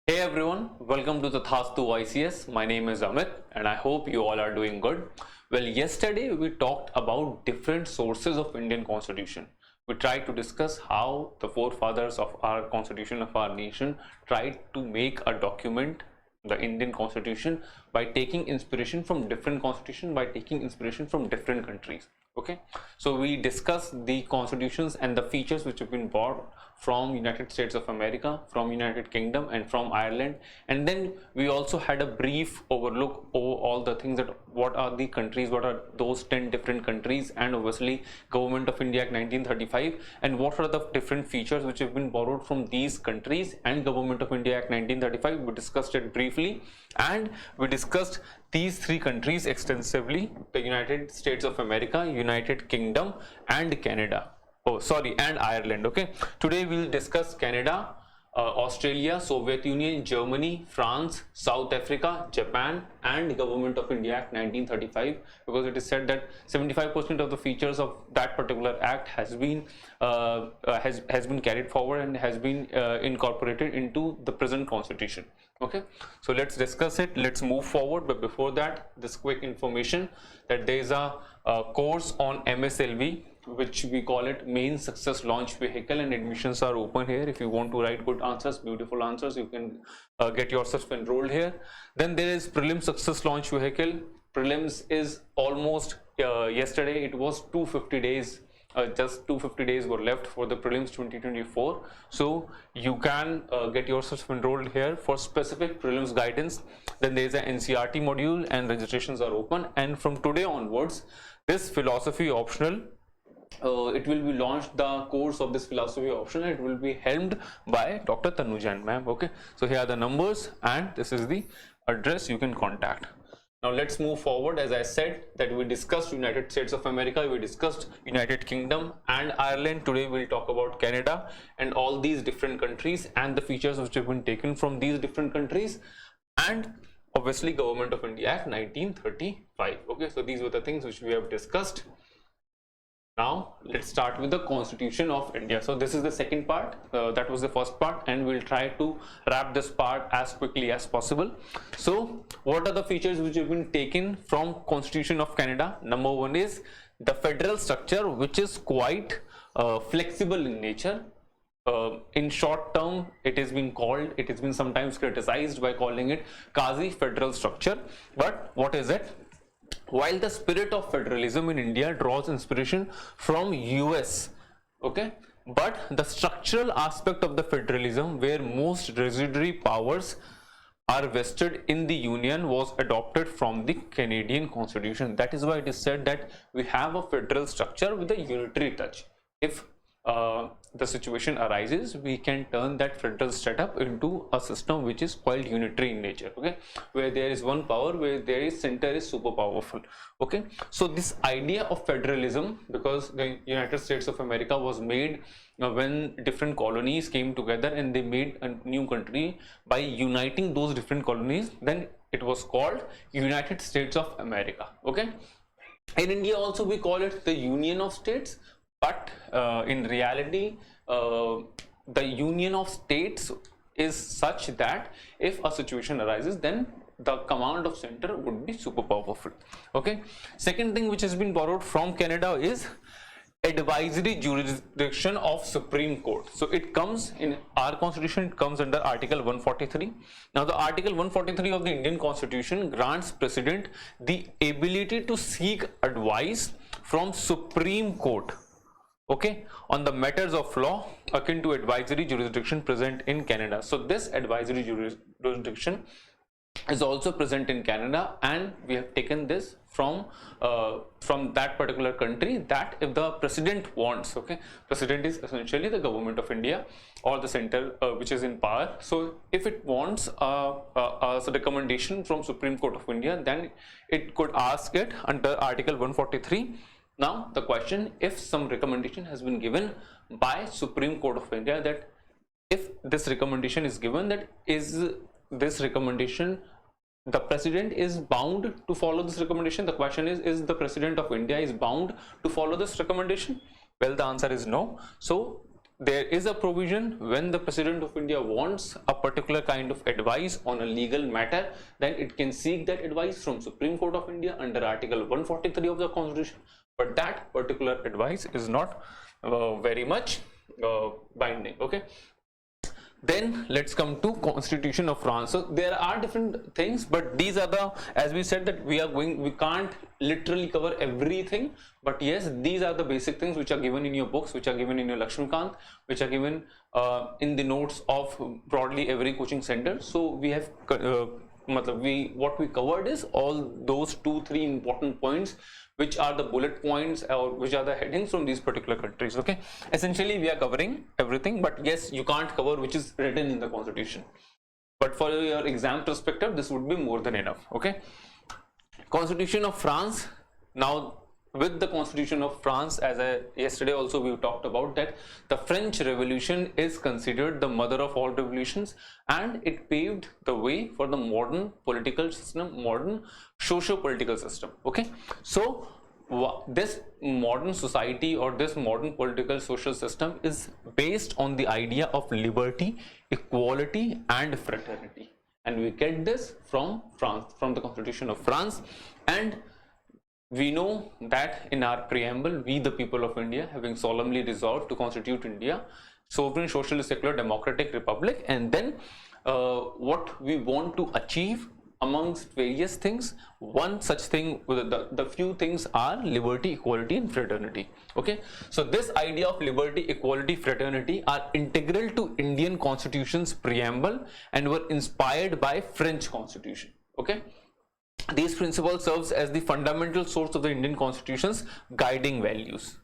Hey everyone, welcome to the Tathastu-ICS. My name is Amit and I hope you all are doing good. Well, yesterday we talked about different sources of Indian Constitution. We tried to discuss how the forefathers of our Constitution of our nation tried to make a document, the Indian Constitution, by taking inspiration from different constitutions, by taking inspiration from different countries. Okay, so we discussed the constitutions and the features which have been brought from United States of America, from United Kingdom and from Ireland, and then we also had a brief overlook over all the things that what are the countries, what are those 10 different countries, and obviously Government of India Act 1935, and what are the different features which have been borrowed from these countries and Government of India Act 1935. We discussed it briefly, and we discussed these three countries extensively: the United States of America, United Kingdom and Canada. And Ireland. Okay, today we will discuss Canada, Australia, Soviet Union, Germany, France, South Africa, Japan and Government of India Act 1935, because it is said that 75% of the features of that particular act has been carried forward and has been incorporated into the present constitution. Okay, so let's discuss it. Let's move forward, but before that, this quick information that there is a course on MSLV, which we call it Main Success Launch Vehicle, and admissions are open here. If you want to write good answers, beautiful answers, you can get yourself enrolled here. Then there is Prelim Success Launch Vehicle. Prelims is almost yesterday it was 250 days. Just 250 days were left for the prelims 2024, so you can get yourself enrolled here for specific prelims guidance. Then there is an NCRT module and registrations are open, and from today onwards this philosophy optional, it will be launched, the course of this philosophy optional. It will be helmed by Dr. Tanujan ma'am. Okay, so here are the numbers and this is the address you can contact. Now let's move forward. As I said that we discussed United States of America, we discussed United Kingdom and Ireland. Today we'll talk about Canada and all these different countries and the features which have been taken from these different countries, and obviously Government of India Act 1935. Okay, so these were the things which we have discussed. Now let's start with the Constitution of India. So this is the second part, that was the first part, and we'll try to wrap this part as quickly as possible. So what are the features which have been taken from Constitution of Canada? Number one is the federal structure, which is quite flexible in nature. In short term, it has been sometimes criticized by calling it quasi federal structure. But what is it? While the spirit of federalism in India draws inspiration from US, okay, but the structural aspect of the federalism, where most residuary powers are vested in the union, was adopted from the Canadian Constitution. That is why it is said that we have a federal structure with a unitary touch. If the situation arises, we can turn that federal setup into a system which is quite unitary in nature. Okay, where there is one power, where there is center is super powerful. Okay, so this idea of federalism, because the United States of America was made when different colonies came together and they made a new country by uniting those different colonies, then it was called United States of America. Okay, in India also we call it the Union of States. But in reality, the union of states is such that if a situation arises, then the command of center would be super powerful. Okay, second thing which has been borrowed from Canada is advisory jurisdiction of Supreme Court. So it comes in our constitution, it comes under Article 143. Now the Article 143 of the Indian Constitution grants President the ability to seek advice from Supreme Court, okay, on the matters of law akin to advisory jurisdiction present in Canada. So this advisory jurisdiction is also present in Canada, and we have taken this from that particular country, that if the president wants, okay, president is essentially the government of India or the center which is in power. So if it wants a recommendation from Supreme Court of India, then it could ask it under Article 143. Now the question, if some recommendation has been given by Supreme Court of India, that if this recommendation is given, that is this recommendation, the president is bound to follow this recommendation. The question is the president of India is bound to follow this recommendation? Well, the answer is no. So there is a provision when the President of India wants a particular kind of advice on a legal matter, then it can seek that advice from Supreme Court of India under Article 143 of the Constitution. But that particular advice is not very much binding. Okay. Then let's come to Constitution of France. So there are different things, but these are the, as we said, that we can't literally cover everything, but yes, these are the basic things which are given in your books, which are given in your Lakshmikant, which are given in the notes of broadly every coaching center. So we have what we covered is all those 2-3 important points, which are the bullet points or which are the headings from these particular countries. Okay, essentially we are covering everything, but yes, you can't cover which is written in the Constitution, but for your exam perspective this would be more than enough. Okay, Constitution of France. Now with the Constitution of France, as yesterday also we talked about, that the French Revolution is considered the mother of all revolutions, and it paved the way for the modern political system, modern socio-political system. Okay, so this modern society or this modern political social system is based on the idea of liberty, equality and fraternity, and we get this from France, from the Constitution of France. And we know that in our preamble, we the people of India, having solemnly resolved to constitute India sovereign, socialist, secular, democratic republic, and then what we want to achieve amongst various things, one such thing, the few things are liberty, equality and fraternity. Okay, so this idea of liberty, equality, fraternity are integral to Indian Constitution's preamble and were inspired by French Constitution. Okay, these principles serves as the fundamental source of the Indian Constitution's guiding values.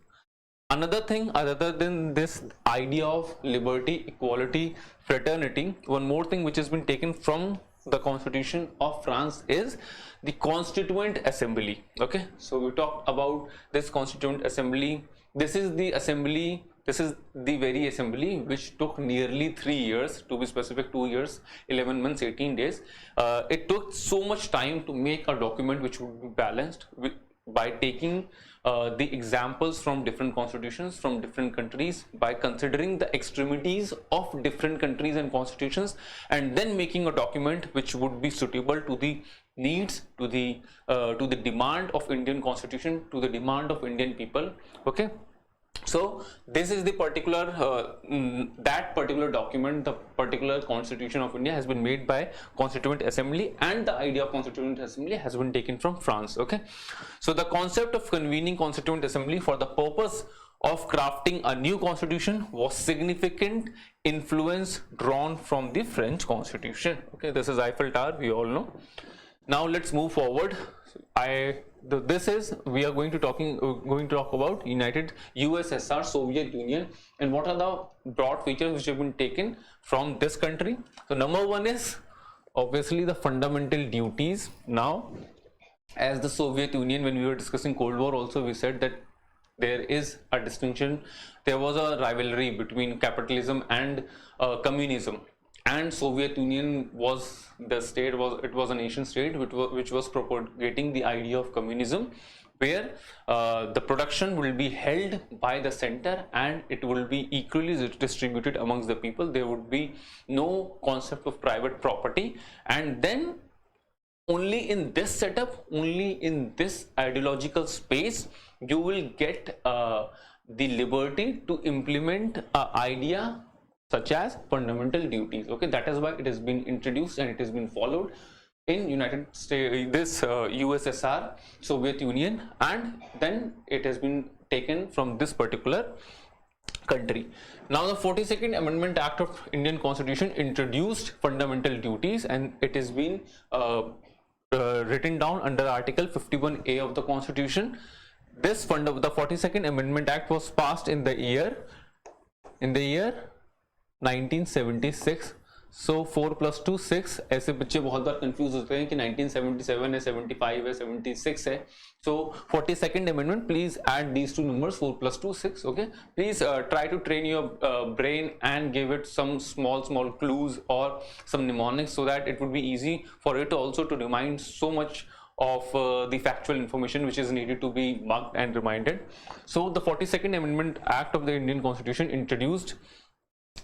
Another thing, other than this idea of liberty, equality, fraternity, one more thing which has been taken from the Constitution of France is the Constituent Assembly. Okay, so we talked about this Constituent Assembly. This is the assembly, this is the very assembly which took nearly 3 years, to be specific 2 years, 11 months, 18 days. It took so much time to make a document which would be balanced by taking the examples from different constitutions from different countries, by considering the extremities of different countries and constitutions, and then making a document which would be suitable to the needs, to the demand of Indian Constitution, to the demand of Indian people. Okay, so this is the particular that particular document, the particular Constitution of India has been made by Constituent Assembly, and the idea of Constituent Assembly has been taken from France. Okay, so the concept of convening Constituent Assembly for the purpose of crafting a new constitution was significant influence drawn from the French Constitution. Okay, this is Eiffel Tower, we all know. Now let's move forward. We are going to talk about United USSR, Soviet Union, and what are the broad features which have been taken from this country. So number one is obviously the fundamental duties. Now, as the Soviet Union, when we were discussing Cold War also, we said that there is a distinction, there was a rivalry between capitalism and communism, and Soviet Union was a nation state which was propagating the idea of communism, where the production will be held by the center and it will be equally distributed amongst the people. There would be no concept of private property, and then only in this setup, only in this ideological space, you will get the liberty to implement an idea such as fundamental duties. Okay, that is why it has been introduced and it has been followed in United States, USSR, Soviet Union, and then it has been taken from this particular country. Now the 42nd Amendment Act of Indian Constitution introduced fundamental duties, and it has been written down under Article 51A of the Constitution. The 42nd Amendment Act was passed in the year 1976. So 4 + 2 6. ऐसे बच्चे बहुत बार confuse होते हैं कि 1977 है, 75 है, 76 है. So 42nd Amendment, please add these two numbers, 4 + 2 6. Okay, please try to train your brain and give it some small clues or some mnemonics, so that it would be easy for it also to remind so much of the factual information which is needed to be marked and reminded. So the 42nd Amendment Act of the Indian Constitution introduced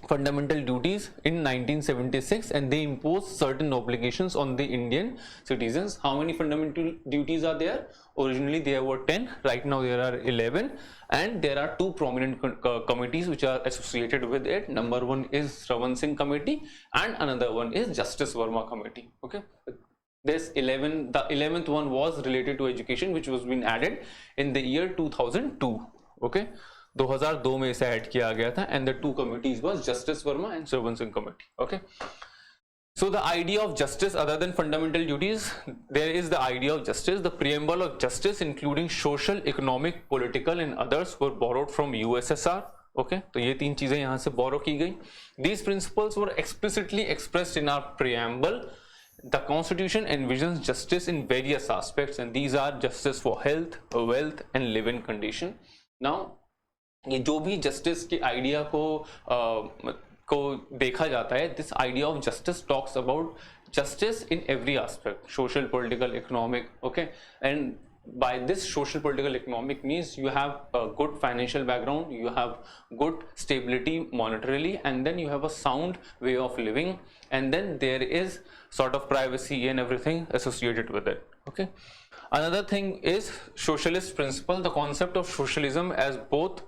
fundamental duties in 1976, and they imposed certain obligations on the Indian citizens. How many fundamental duties are there? Originally there were 10, right now there are 11, and there are two prominent committees which are associated with it. Number one is Shravan Singh Committee and another one is Justice Verma Committee. Okay, the 11th one was related to education, which was been added in the year 2002. Okay, 2002 में इसे add किया गया था, and the two committees was Justice Verma and Shravan Singh Committee. Okay, so the idea of justice, other than fundamental duties, there is the idea of justice. The preamble of justice, including social, economic, political and others, were borrowed from USSR. Okay, तो ये तीन चीजें यहाँ से borrow की गई. These principles were explicitly expressed in our preamble. The Constitution envisions justice in various aspects, and these are justice for health, wealth and living condition. Now ये जो भी जस्टिस के आइडिया को देखा जाता है, this idea of justice talks about justice in every aspect, social, political, economic. Okay, and by this social, political, economic means you have a good financial background, you have good stability monetarily, and then you have a sound way of living, and then there is sort of privacy and everything associated with it. Okay, another thing is socialist principle. The concept of socialism as both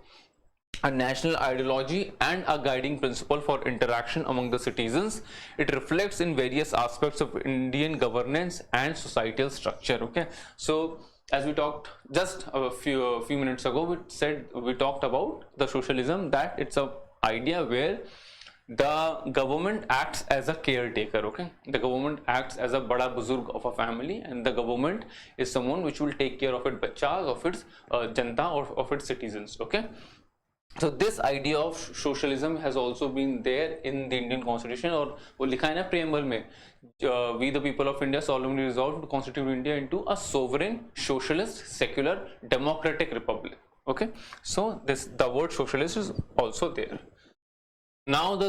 a national ideology and a guiding principle for interaction among the citizens. It reflects in various aspects of Indian governance and societal structure. Okay, so as we talked just a few minutes ago, we talked about the socialism, that it's a idea where the government acts as a caretaker. Okay, the government acts as a bada buzurg of a family, and the government is someone which will take care of its bachas, of its janta, or of its citizens. Okay, so this idea of socialism has also been there in the Indian Constitution, और वो लिखा है ना preamble में, we the people of India solemnly resolve to constitute India into a sovereign, socialist, secular, democratic republic. Okay, so the word socialist is also there. Now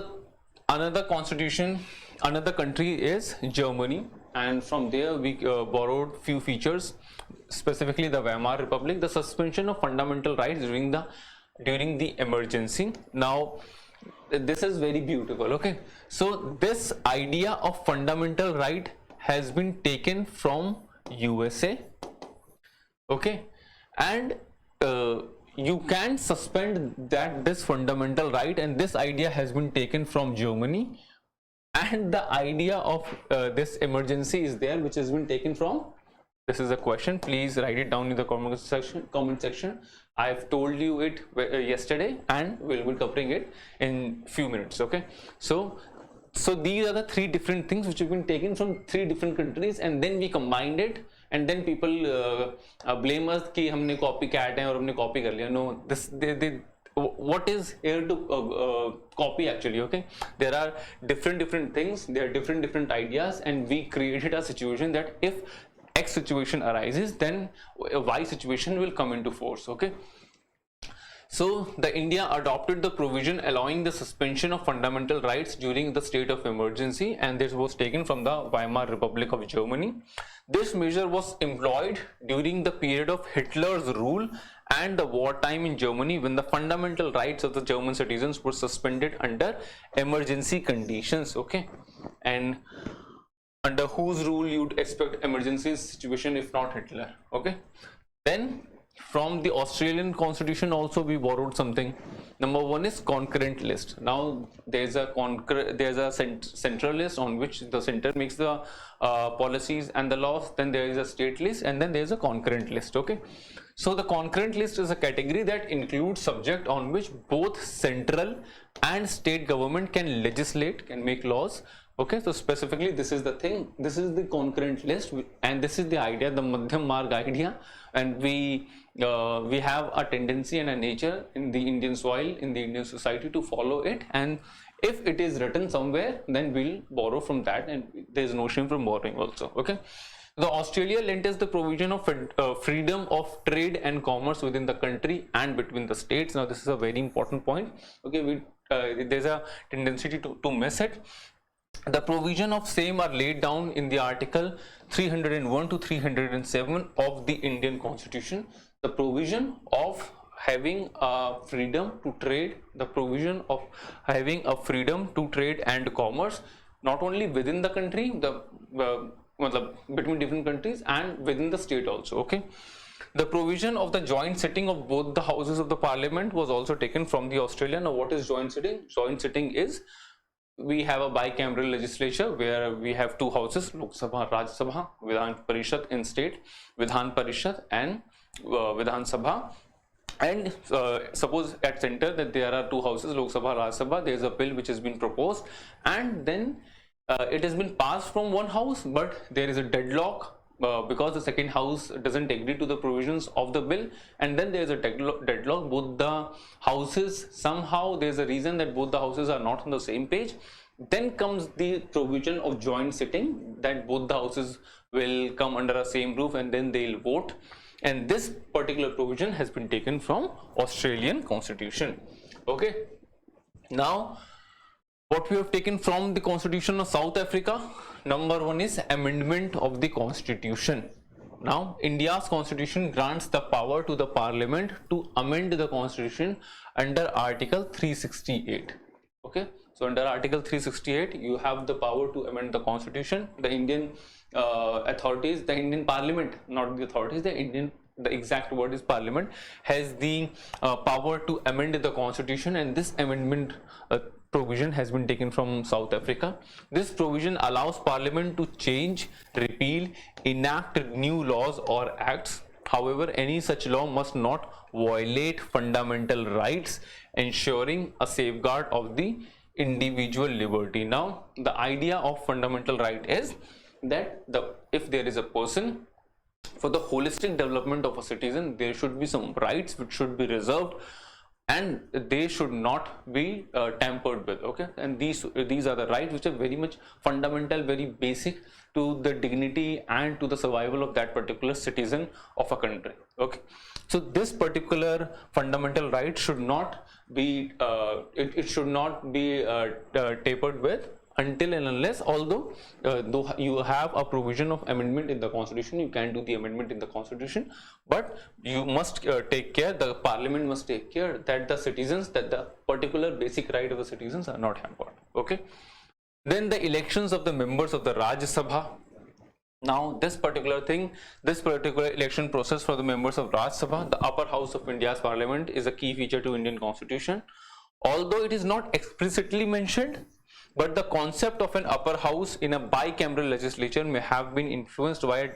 another constitution, another country is Germany, and from there we borrowed few features, specifically the Weimar Republic, the suspension of fundamental rights during the emergency. Now this is very beautiful. Okay, so this idea of fundamental right has been taken from USA. Okay, and you can suspend this fundamental right, and this idea has been taken from Germany, and the idea of this emergency is there, which has been taken from, this is a question, please write it down in the comment section. I have told you it yesterday, and we'll be covering it in few minutes. Okay, so these are the three different things which have been taken from three different countries, and then we combined it, and then people blame us कि हमने copycat हैं और हमने copy कर लिया. No, what is here to copy actually? Okay, there are different things, there are different ideas, and we created a situation that if X situation arises, then Y situation will come into force. Okay, so the India adopted the provision allowing the suspension of fundamental rights during the state of emergency, and this was taken from the Weimar Republic of Germany. This measure was employed during the period of Hitler's rule and the wartime in Germany, when the fundamental rights of the German citizens were suspended under emergency conditions. Okay, and under whose rule you'd expect emergency situation if not Hitler? Okay, then from the Australian Constitution also we borrowed something. Number one is concurrent list. Now there's a central list on which the center makes the policies and the laws. Then there is a state list, and then there is a concurrent list. Okay, so the concurrent list is a category that includes subject on which both central and state government can legislate, can make laws. Okay, so specifically this is the thing, this is the concurrent list, and this is the idea, the Madhyam Marg idea, and we have a tendency and a nature in the Indian soil, in the Indian society, to follow it, and if it is written somewhere, then we'll borrow from that, and there is no shame from borrowing also. Okay, the Australia lent us the provision of freedom of trade and commerce within the country and between the states. Now this is a very important point. Okay, there's a tendency to miss it. The provision of same are laid down in the article 301 to 307 of the Indian Constitution. The provision of having a freedom to trade, the provision of having a freedom to trade and commerce, not only within the country, between different countries and within the state also. Okay. The provision of the joint sitting of both the houses of the parliament was also taken from the Australian. Now, what is joint sitting? Joint sitting is, we have a bicameral legislature where we have two houses, Lok Sabha, Raj Sabha, Vidhan Parishad in state, Vidhan Parishad and Vidhan Sabha. And suppose at center that there are two houses, Lok Sabha, Raj Sabha, there is a bill which has been proposed, and then it has been passed from one house, but there is a deadlock because the second house doesn't agree to the provisions of the bill, and then there is a deadlock. Both the houses, somehow there is a reason that both the houses are not on the same page. Then comes the provision of joint sitting, that both the houses will come under a same roof and then they'll vote. And this particular provision has been taken from Australian Constitution. Okay. Now, what we have taken from the Constitution of South Africa, number one is amendment of the Constitution. Now, India's Constitution grants the power to the Parliament to amend the Constitution under Article 368. Okay, so under Article 368, you have the power to amend the Constitution. The Indian authorities, the Indian Parliament, not the authorities, the exact word is Parliament, has the power to amend the Constitution, and this amendment provision has been taken from South Africa. This provision allows Parliament to change, repeal, enact new laws or acts. However, any such law must not violate fundamental rights, ensuring a safeguard of the individual liberty. Now, the idea of fundamental right is that if there is a person, for the holistic development of a citizen, there should be some rights which should be reserved, and they should not be tampered with. Okay, and these are the rights which are very much fundamental, very basic to the dignity and to the survival of that particular citizen of a country. Okay, so this particular fundamental right should not be it should not be tapered with until and unless, although though you have a provision of amendment in the Constitution, you can do the amendment in the Constitution, but you must take care, the Parliament must take care that the citizens, that the particular basic right of the citizens are not hampered. Okay, then the elections of the members of the Raj Sabha. Now, this particular election process for the members of Raj Sabha, the upper house of India's Parliament, is a key feature to Indian Constitution. Although it is not explicitly mentioned, but the concept of an upper house in a bicameral legislature may have been influenced by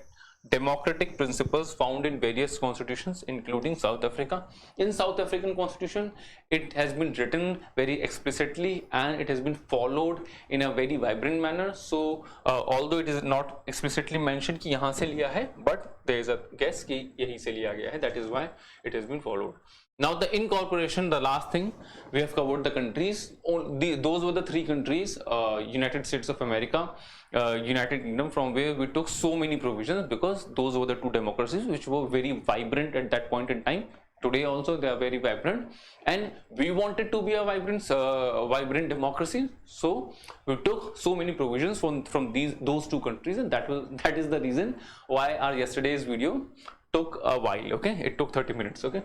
democratic principles found in various constitutions, including South Africa. In South African Constitution, it has been written very explicitly and it has been followed in a very vibrant manner. So, although it is not explicitly mentioned कि यहाँ से लिया है, but there is a guess कि यहीं से लिया गया है. That is why it has been followed. Now, the incorporation, the last thing, we have covered the countries. Those were the three countries, United States of America, United Kingdom, from where we took so many provisions, because those were the two democracies which were very vibrant at that point in time. Today also they are very vibrant, and we wanted to be a vibrant democracy, so we took so many provisions from those two countries, and that is the reason why our yesterday's video took a while. Okay, it took 30 minutes. Okay.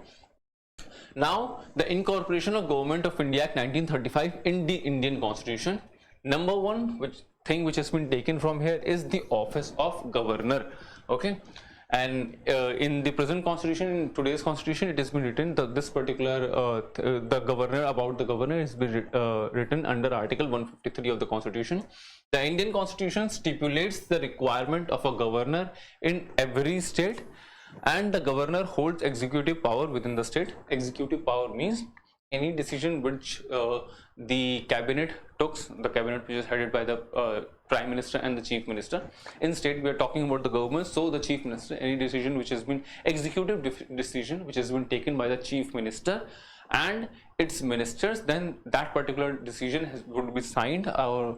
Now, the incorporation of Government of India Act 1935 in the Indian Constitution. Number one thing which has been taken from here is the office of governor. Okay, and in the present constitution, in today's constitution, it has been written that this particular the governor has been written under Article 153 of the Constitution. The Indian Constitution stipulates the requirement of a governor in every state, and the governor holds executive power within the state. Executive power means any decision which the cabinet took, the cabinet which is headed by the prime minister and the chief minister. In state, we are talking about the government, so the chief minister, any decision which has been executive decision which has been taken by the chief minister and its ministers, then that particular decision would be signed, or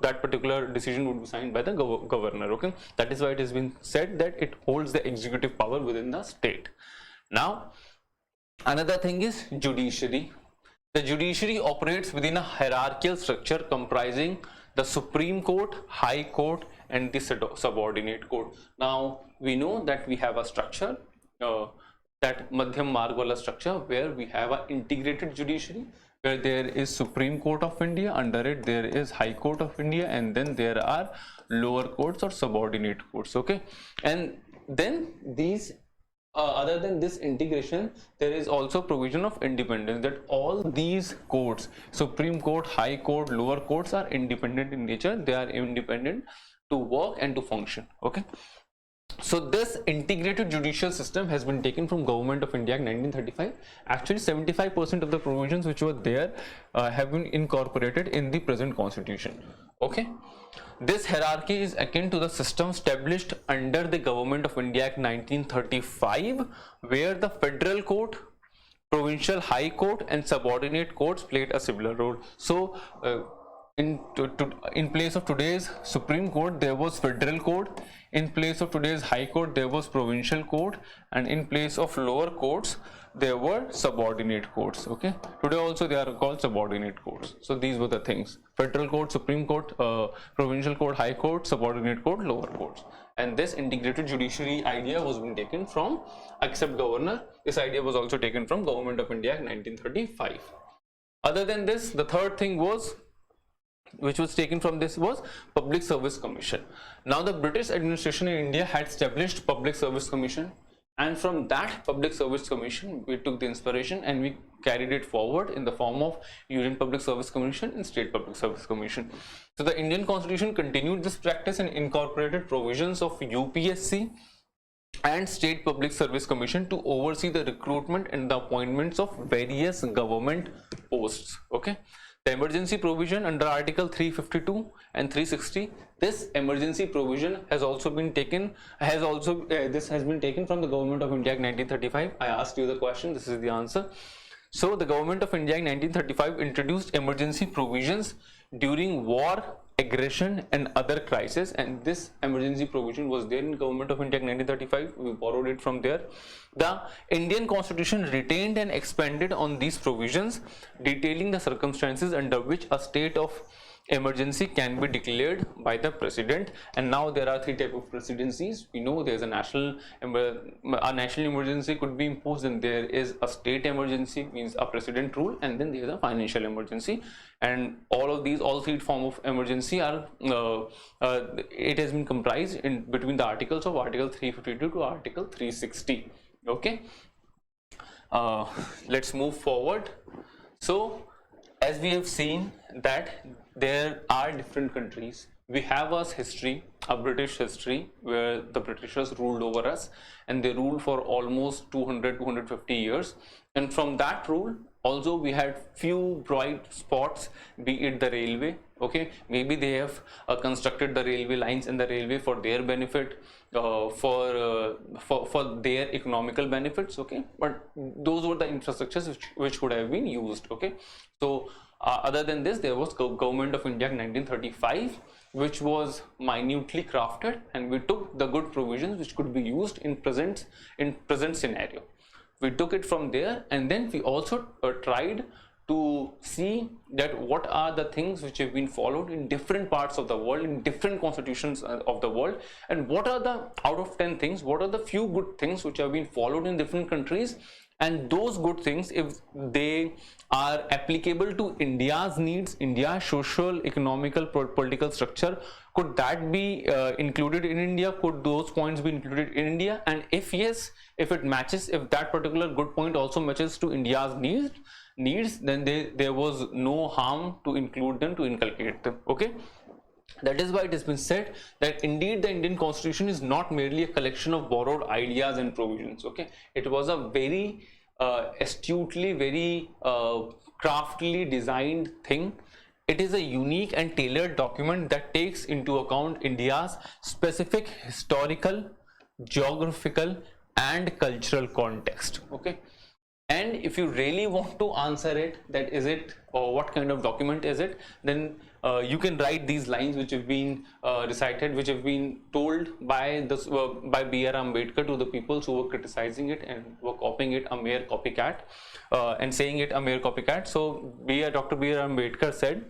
that particular decision would be signed by the governor. Okay, that is why it has been said that it holds the executive power within the state. Now, another thing is judiciary. The judiciary operates within a hierarchical structure comprising the Supreme Court, High Court, and the subordinate court. Now we know that we have a structure, that Madhyam Marg wala structure, where we have an integrated judiciary, where there is Supreme Court of India, under it there is High Court of India, and then there are lower courts or subordinate courts. Okay, and then these other than this integration, there is also provision of independence, that all these courts, Supreme Court, High Court, lower courts, are independent in nature. They are independent to work and to function. Okay, so this integrated judicial system has been taken from Government of India Act 1935. Actually 75% of the provisions which were there have been incorporated in the present constitution. Okay, this hierarchy is akin to the system established under the Government of India Act 1935, where the federal court, provincial high court, and subordinate courts played a similar role. So in place of today's Supreme Court, there was federal court. In place of today's High Court, there was provincial court, and in place of lower courts, there were subordinate courts. Okay, today also they are called subordinate courts. So these were the things: federal court, Supreme Court, provincial court, High Court, subordinate court, lower courts. And this integrated judiciary idea was being taken from, except governor, this idea was also taken from Government of India Act 1935. Other than this, the third thing was, which was taken from this, was Public Service Commission. Now the British administration in India had established Public Service Commission, and from that Public Service Commission we took the inspiration and we carried it forward in the form of Union Public Service Commission and State Public Service Commission. So the Indian Constitution continued this practice and incorporated provisions of UPSC and State Public Service Commission to oversee the recruitment and the appointments of various government posts. Okay, the emergency provision under Article 352 and 360, this emergency provision has also been taken, this has been taken from the Government of India Act 1935. I asked you the question, this is the answer. So the Government of India Act 1935 introduced emergency provisions during war, aggression, and other crises, and this emergency provision was there in Government of India Act 1935. We borrowed it from there. The Indian Constitution retained and expanded on these provisions, detailing the circumstances under which a state of emergency can be declared by the president. And now there are three types of presidencies. We know there is a national emergency could be imposed, and there is a state emergency, means a president rule, and then there is a financial emergency. And all three forms of emergency are it has been comprised in between the articles of Article 352 to Article 360. Okay, let's move forward. So as we have seen that there are different countries, we have a history, a British history, where the Britishers ruled over us, and they ruled for almost 250 years. And from that rule also we had few bright spots, be it the railway. Okay, maybe they have constructed the railway lines and the railway for their benefit, for their economical benefits. Okay, but those were the infrastructures which could have been used. Okay, so other than this, there was Government of India 1935, which was minutely crafted, and we took the good provisions which could be used in present scenario. We took it from there, and then we also tried to see that what are the things which have been followed in different parts of the world, in different constitutions of the world, and what are the, out of 10 things, what are the few good things which have been followed in different countries. And those good things, if they are applicable to India's needs, India's social, economical, political structure, could that be included in India? Could those points be included in India? And if yes, if it matches, if that particular good point also matches to India's needs, then there was no harm to include them, to inculcate them. Okay, that is why it has been said that indeed the Indian Constitution is not merely a collection of borrowed ideas and provisions. Okay, it was a very astutely, very craftily designed thing. It is a unique and tailored document that takes into account India's specific historical, geographical, and cultural context. Okay, and if you really want to answer it, that is it, or what kind of document is it, then you can write these lines which have been recited, which have been told by B.R. Ambedkar to the people who were criticizing it and were copying it, a mere copycat, and saying it a mere copycat. So Dr. B.R. Ambedkar said,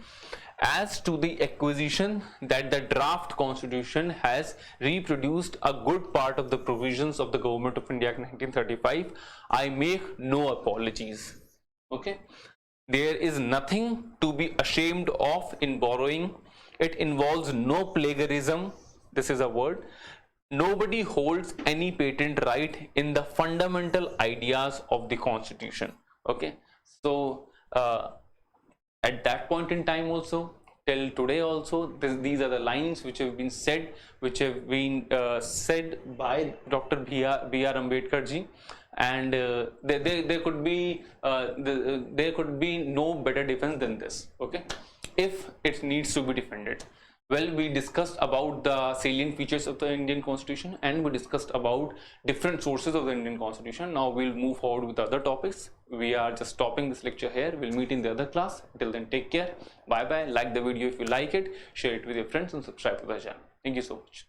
as to the acquisition that the draft constitution has reproduced a good part of the provisions of the Government of India Act 1935, I make no apologies. Okay, there is nothing to be ashamed of in borrowing. It involves no plagiarism. This is a word. Nobody holds any patent right in the fundamental ideas of the constitution. Okay, so at that point in time also, till today also, these are the lines which have been said, said by Dr. B.R. Ambedkar ji, and there could be no better defense than this. Okay, if it needs to be defended. Well, we discussed about the salient features of the Indian Constitution, and we discussed about different sources of the Indian Constitution. Now we'll move forward with other topics. We are just stopping this lecture here. We'll meet in the other class. Till then, take care. Bye bye. Like the video if you like it, share it with your friends, and subscribe to the channel. Thank you so much.